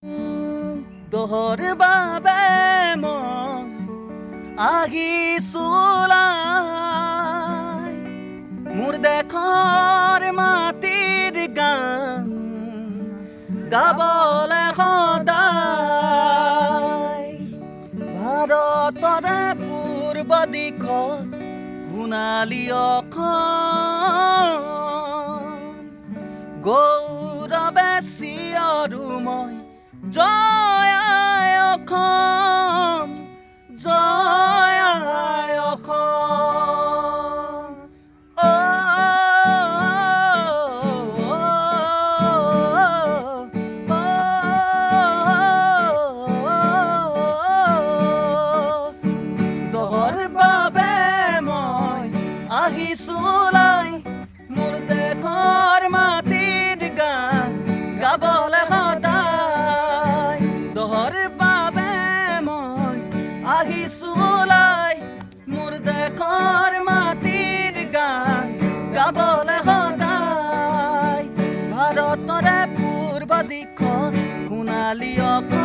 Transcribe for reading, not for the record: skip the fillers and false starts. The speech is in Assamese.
তোহৰ বাবে মই আহিছোলাই মোৰ দেশৰ মাটিৰ গান গাবলে সদায় ভাৰতৰে পূৰ্ব দিশত সোণালী অসম গৌৰৱে চিঞৰো মই জয় আই অসম জয় আই অসম তোহৰ বাবে মই আহিছোলাই মোৰ দেশৰ মাটিৰ গান গাবলে সদায় তোহৰ বাবে মই আহিছোলাই মোৰ দেশৰ মাটিৰ গান গাবলে সদায় ভাৰতৰে পূৰ্ব দিশত সোণালী অসম